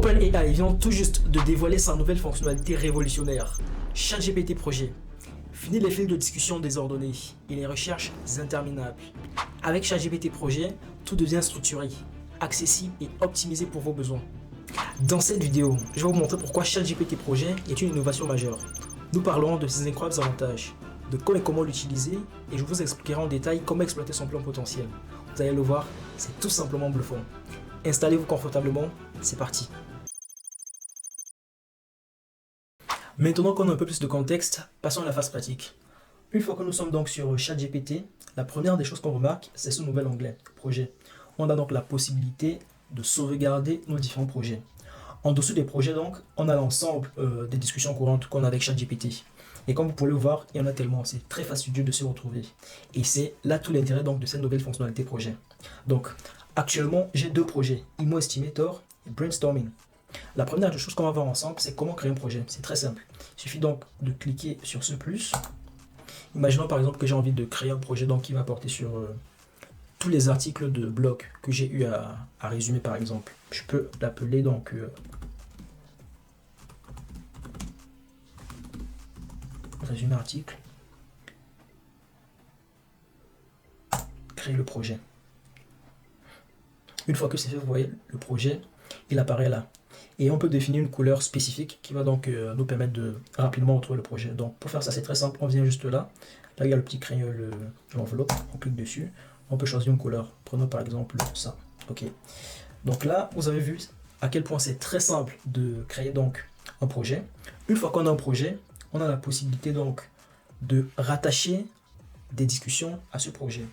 OpenAI vient tout juste de dévoiler sa nouvelle fonctionnalité révolutionnaire, ChatGPT Projet. Fini les fils de discussion désordonnés et les recherches interminables. Avec ChatGPT Projet, tout devient structuré, accessible et optimisé pour vos besoins. Dans cette vidéo, je vais vous montrer pourquoi ChatGPT Projet est une innovation majeure. Nous parlerons de ses incroyables avantages, de quand et comment l'utiliser, et je vous expliquerai en détail comment exploiter son plein potentiel. Vous allez le voir, c'est tout simplement bluffant. Installez-vous confortablement, c'est parti. Maintenant qu'on a un peu plus de contexte, passons à la phase pratique. Une fois que nous sommes donc sur ChatGPT, la première des choses qu'on remarque, c'est ce nouvel onglet, projet. On a donc la possibilité de sauvegarder nos différents projets. En dessous des projets, donc, on a l'ensemble des discussions courantes qu'on a avec ChatGPT. Et comme vous pouvez le voir, il y en a tellement, c'est très fastidieux de se retrouver. Et c'est là tout l'intérêt donc de cette nouvelle fonctionnalité projet. Donc, actuellement, j'ai deux projets, Imo Estimator et Brainstorming. La première des choses qu'on va voir ensemble, c'est comment créer un projet. C'est très simple. Il suffit donc de cliquer sur ce plus. Imaginons par exemple que j'ai envie de créer un projet donc, qui va porter sur tous les articles de blog que j'ai eu à résumer par exemple. Je peux l'appeler donc résumé article. Créer le projet. Une fois que c'est fait, vous voyez le projet, il apparaît là. Et on peut définir une couleur spécifique qui va donc nous permettre de rapidement retrouver le projet. Donc pour faire ça, c'est très simple, on vient juste là. Là, il y a le petit crayon, l'enveloppe, on clique dessus. On peut choisir une couleur. Prenons par exemple ça. Ok. Donc là, vous avez vu à quel point c'est très simple de créer donc un projet. Une fois qu'on a un projet, on a la possibilité donc de rattacher des discussions à ce projet.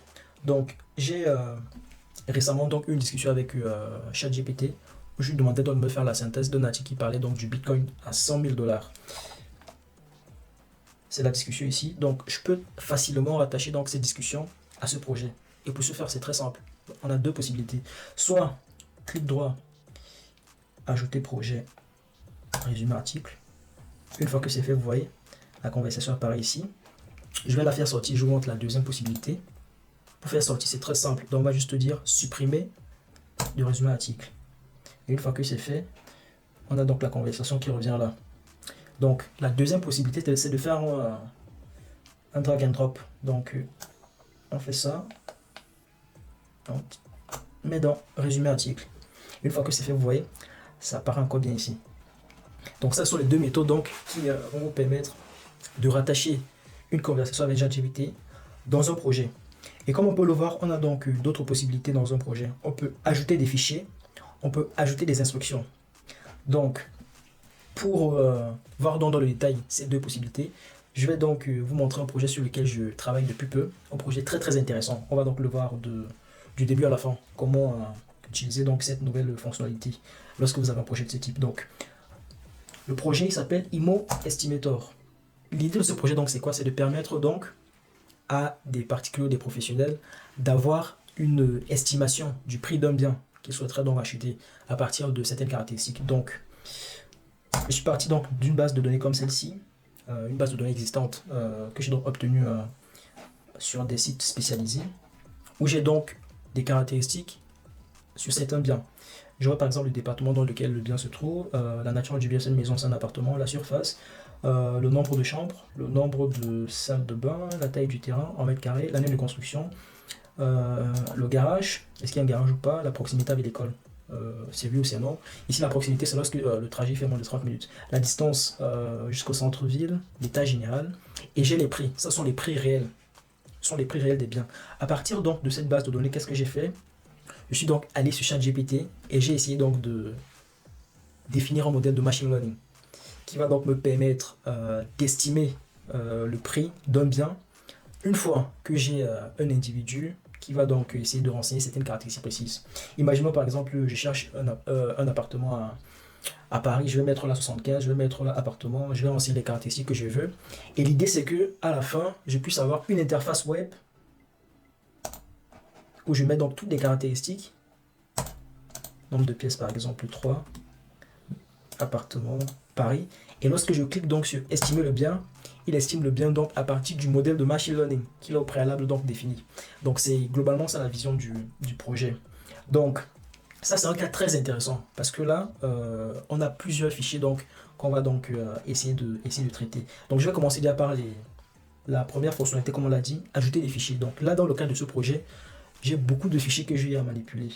Donc j'ai récemment donc une discussion avec ChatGPT. Je lui demandais donc de me faire la synthèse d'un article qui parlait donc du Bitcoin à 100 000 $. C'est la discussion ici. Donc, je peux facilement rattacher donc ces discussions à ce projet. Et pour ce faire, c'est très simple. On a deux possibilités. Soit, clic droit, ajouter projet, résumé article. Une fois que c'est fait, vous voyez, la conversation apparaît ici. Je vais la faire sortir. Je vous montre la deuxième possibilité. Pour faire sortir, c'est très simple. Donc, on va juste dire supprimer du résumé article. Et une fois que c'est fait, on a donc la conversation qui revient là. Donc, la deuxième possibilité, c'est de faire un drag and drop. Donc, on fait ça. On met dans résumé article. Une fois que c'est fait, vous voyez, ça apparaît encore bien ici. Donc, ça sont les deux méthodes donc, qui vont vous permettre de rattacher une conversation avec ChatGPT dans un projet. Et comme on peut le voir, on a donc d'autres possibilités dans un projet. On peut ajouter des fichiers. On peut ajouter des instructions. Donc, pour voir dans le détail ces deux possibilités, je vais donc vous montrer un projet sur lequel je travaille depuis peu. Un projet très très intéressant. On va donc le voir du début à la fin. Comment utiliser donc cette nouvelle fonctionnalité lorsque vous avez un projet de ce type. Donc, le projet il s'appelle Imo Estimator. L'idée de ce projet donc c'est quoi? C'est de permettre donc à des particuliers, des professionnels d'avoir une estimation du prix d'un bien qu'ils souhaiteraient donc acheter à partir de certaines caractéristiques. Donc, je suis parti donc d'une base de données comme celle-ci, une base de données existante que j'ai donc obtenue sur des sites spécialisés, où j'ai donc des caractéristiques sur certains biens. Je vois par exemple le département dans lequel le bien se trouve, la nature du bien, c'est une maison, c'est un appartement, la surface, le nombre de chambres, le nombre de salles de bain, la taille du terrain en mètres carrés, l'année de construction, le garage, est-ce qu'il y a un garage ou pas, la proximité avec l'école, c'est oui ou c'est non. Ici la proximité c'est lorsque le trajet fait moins de 30 minutes. La distance jusqu'au centre-ville, l'état général, et j'ai les prix, ce sont les prix réels. Ce sont les prix réels des biens. À partir donc de cette base de données, qu'est-ce que j'ai fait? Je suis donc allé sur ChatGPT et j'ai essayé donc de définir un modèle de machine learning qui va donc me permettre d'estimer le prix d'un bien une fois que j'ai un individu qui va donc essayer de renseigner certaines caractéristiques précises. Imaginons par exemple, je cherche un appartement à Paris, je vais mettre là 75, je vais mettre là appartement, je vais renseigner les caractéristiques que je veux. Et l'idée c'est que à la fin, je puisse avoir une interface web où je mets donc toutes les caractéristiques. Nombre de pièces par exemple 3, appartement, Paris. Et lorsque je clique donc sur estimer le bien, il estime le bien donc à partir du modèle de machine learning qu'il a au préalable donc défini. Donc c'est globalement ça la vision du projet. Donc Ça, c'est un cas très intéressant parce que là, on a plusieurs fichiers donc qu'on va donc essayer de traiter. Donc, je vais commencer déjà par la première fonctionnalité, comme on l'a dit, ajouter des fichiers. Donc là, dans le cadre de ce projet, j'ai beaucoup de fichiers que j'ai à manipuler.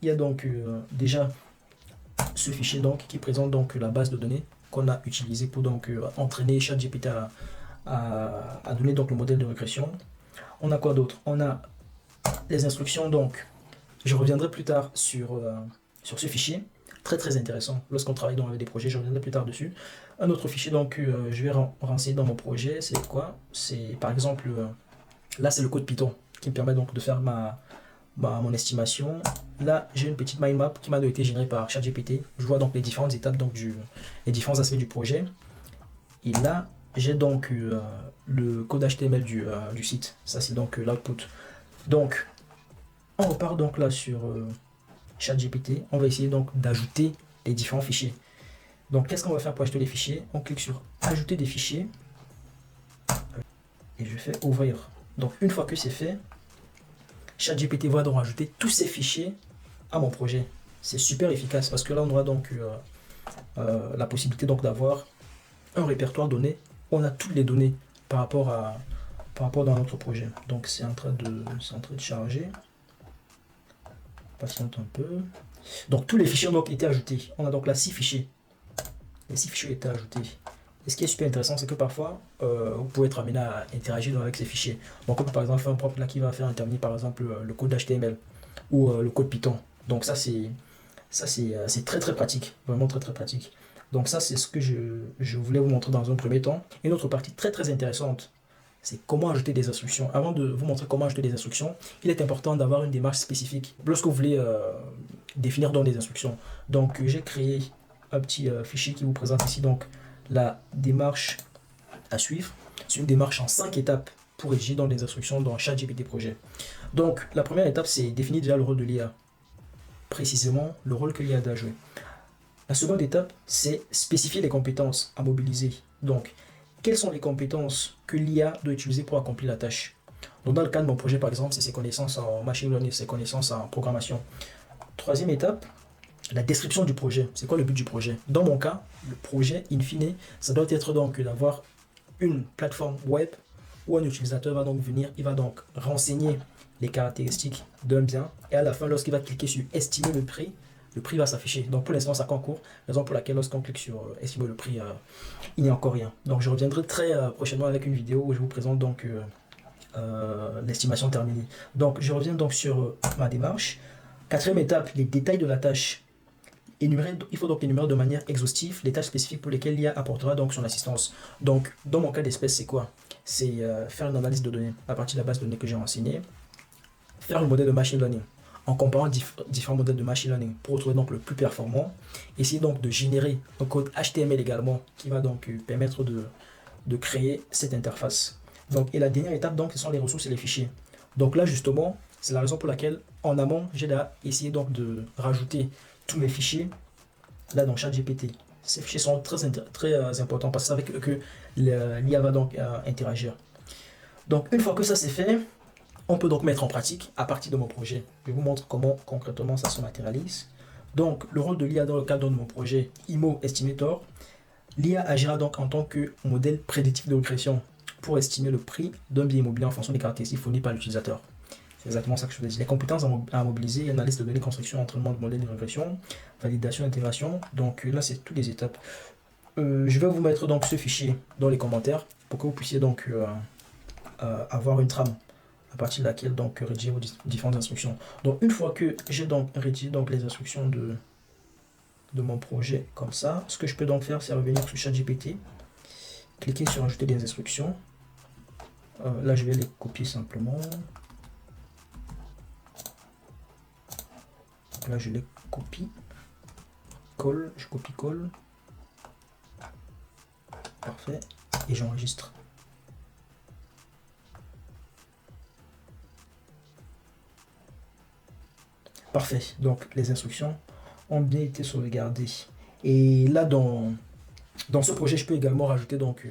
Il y a donc déjà ce fichier donc qui présente donc la base de données qu'on a utilisé pour donc entraîner ChatGPT à donner donc le modèle de régression. On a quoi d'autre? On a les instructions, donc je reviendrai plus tard sur ce fichier, très intéressant. Lorsqu'on travaille dans des projets, je reviendrai plus tard dessus. Un autre fichier donc je vais renseigner dans mon projet, c'est quoi? C'est par exemple, là c'est le code Python qui me permet donc de faire mon estimation. Là j'ai une petite mind map qui m'a été générée par ChatGPT. Je vois donc les différentes étapes, donc les différents aspects du projet. Et là j'ai donc le code HTML du site. Ça c'est donc l'output. Donc on repart donc là sur ChatGPT. On va essayer donc d'ajouter les différents fichiers. Donc qu'est-ce qu'on va faire pour ajouter les fichiers? On clique sur ajouter des fichiers et je fais ouvrir. Donc une fois que c'est fait, ChatGPT va donc rajouter tous ces fichiers à mon projet. C'est super efficace parce que là on aura donc la possibilité donc d'avoir un répertoire donné. On a toutes les données par rapport dans notre projet. Donc c'est en train de charger. Patiente un peu. Donc tous les fichiers ont donc été ajoutés. On a donc là 6 fichiers. Les 6 fichiers ont été ajoutés. Et ce qui est super intéressant, c'est que parfois, vous pouvez être amené à interagir avec ces fichiers. Donc, on peut par exemple faire un prompt là qui va faire intervenir par exemple le code HTML ou le code Python. Donc ça c'est très pratique, vraiment très pratique. Donc ça c'est ce que je voulais vous montrer dans un premier temps. Une autre partie très intéressante, c'est comment ajouter des instructions. Avant de vous montrer comment ajouter des instructions, il est important d'avoir une démarche spécifique lorsque vous voulez définir donc des instructions. Donc j'ai créé un petit fichier qui vous présente ici donc la démarche à suivre. C'est une démarche en 5 étapes pour rédiger dans des instructions dans ChatGPT projet. Donc la première étape, c'est définir déjà le rôle de l'IA, précisément le rôle que l'IA doit jouer. La seconde étape, c'est spécifier les compétences à mobiliser. Donc quelles sont les compétences que l'IA doit utiliser pour accomplir la tâche? Donc dans le cas de mon projet par exemple, c'est ses connaissances en machine learning, ses connaissances en programmation. Troisième étape, la description du projet. C'est quoi le but du projet? Dans mon cas, le projet, in fine, ça doit être donc d'avoir une plateforme web où un utilisateur va donc venir, il va donc renseigner les caractéristiques d'un bien et à la fin, lorsqu'il va cliquer sur estimer le prix va s'afficher. Donc pour l'instant, ça concourt, raison pour laquelle lorsqu'on clique sur estimer le prix, il n'y a encore rien. Donc je reviendrai très prochainement avec une vidéo où je vous présente donc l'estimation terminée. Donc je reviens donc sur ma démarche. Quatrième étape, les détails de la tâche. Il faut donc énumérer de manière exhaustive les tâches spécifiques pour lesquelles l'IA apportera donc son assistance. Donc, dans mon cas d'espèce, c'est quoi? C'est faire une analyse de données à partir de la base de données que j'ai renseignée, faire un modèle de machine learning en comparant différents modèles de machine learning pour retrouver donc le plus performant, essayer donc de générer un code HTML également qui va donc permettre de créer cette interface. Donc, et la dernière étape, donc, ce sont les ressources et les fichiers. Donc là, justement, c'est la raison pour laquelle, en amont, j'ai essayé donc de rajouter tous mes fichiers là dans ChatGPT. Ces fichiers sont très importants parce que c'est avec eux que l'IA va donc interagir. Donc une fois que ça c'est fait, on peut donc mettre en pratique à partir de mon projet. Je vous montre comment concrètement ça se matérialise. Donc le rôle de l'IA dans le cadre de mon projet IMO Estimator, l'IA agira donc en tant que modèle prédictif de régression pour estimer le prix d'un bien immobilier en fonction des caractéristiques fournies par l'utilisateur. C'est exactement ça que je veux dire. Les compétences à mobiliser, analyse de données, construction, entraînement de modèles de régression, validation, intégration. Donc là, c'est toutes les étapes. Je vais vous mettre donc ce fichier dans les commentaires pour que vous puissiez donc avoir une trame à partir de laquelle donc rédiger vos différentes instructions. Donc une fois que j'ai donc rédigé donc les instructions de mon projet comme ça, ce que je peux donc faire, c'est revenir sur ChatGPT, cliquer sur ajouter des instructions. Là, je vais les copier simplement. Là, je les copie, colle, je copie-colle. Parfait. Et j'enregistre. Parfait. Donc, les instructions ont bien été sauvegardées. Et là, dans ce projet, je peux également rajouter donc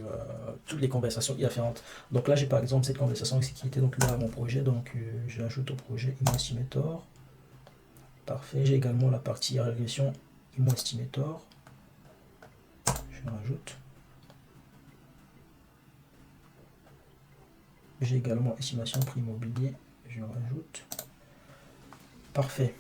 toutes les conversations y afférentes. Donc là, j'ai par exemple cette conversation ici qui était donc là à mon projet. Donc, je l'ajoute au projet IMO Estimator. Parfait. J'ai également la partie régression IMO Estimator. Je rajoute. J'ai également estimation prix immobilier. Je rajoute. Parfait.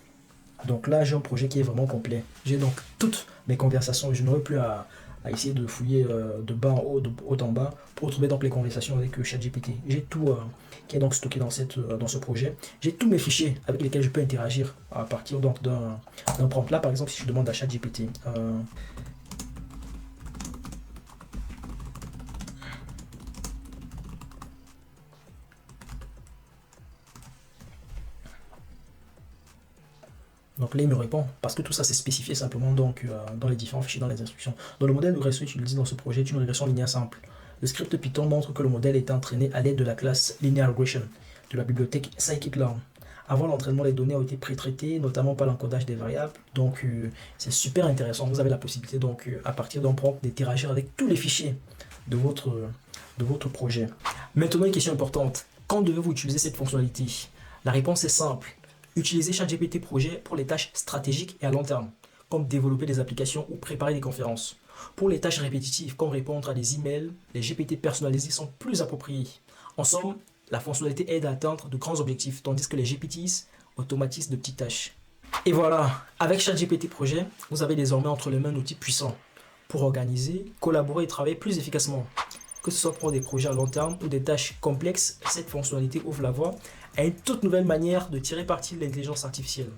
Donc là, j'ai un projet qui est vraiment complet. J'ai donc toutes mes conversations. Je n'aurai plus à essayer de fouiller de bas en haut, de haut en bas, pour trouver donc les conversations avec ChatGPT. J'ai tout qui est donc stocké dans ce projet. J'ai tous mes fichiers avec lesquels je peux interagir à partir donc d'un prompt. Là, par exemple, si je demande à ChatGPT, donc là, il me répond, parce que tout ça, c'est spécifié simplement donc, dans les différents fichiers, dans les instructions. Dans le modèle de régression utilisé dans ce projet est une régression linéaire simple. Le script Python montre que le modèle est entraîné à l'aide de la classe Linear Regression de la bibliothèque Scikit-learn. Avant l'entraînement, les données ont été pré-traitées, notamment par l'encodage des variables. Donc, c'est super intéressant. Vous avez la possibilité, donc, à partir d'un prompt, d'interagir avec tous les fichiers de votre projet. Maintenant, une question importante. Quand devez-vous utiliser cette fonctionnalité? La réponse est simple. Utilisez ChatGPT Projet pour les tâches stratégiques et à long terme, comme développer des applications ou préparer des conférences. Pour les tâches répétitives, comme répondre à des emails, les GPT personnalisés sont plus appropriés. En somme, la fonctionnalité aide à atteindre de grands objectifs, tandis que les GPTs automatisent de petites tâches. Et voilà, avec ChatGPT Projet, vous avez désormais entre les mains un outil puissant pour organiser, collaborer et travailler plus efficacement. Que ce soit pour des projets à long terme ou des tâches complexes, cette fonctionnalité ouvre la voie à une toute nouvelle manière de tirer parti de l'intelligence artificielle.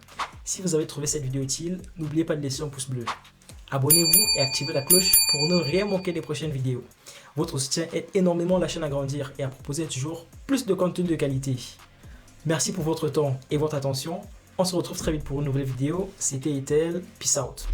Si vous avez trouvé cette vidéo utile, n'oubliez pas de laisser un pouce bleu. Abonnez-vous et activez la cloche pour ne rien manquer des prochaines vidéos. Votre soutien aide énormément la chaîne à grandir et à proposer toujours plus de contenu de qualité. Merci pour votre temps et votre attention. On se retrouve très vite pour une nouvelle vidéo. C'était Etel. Peace out.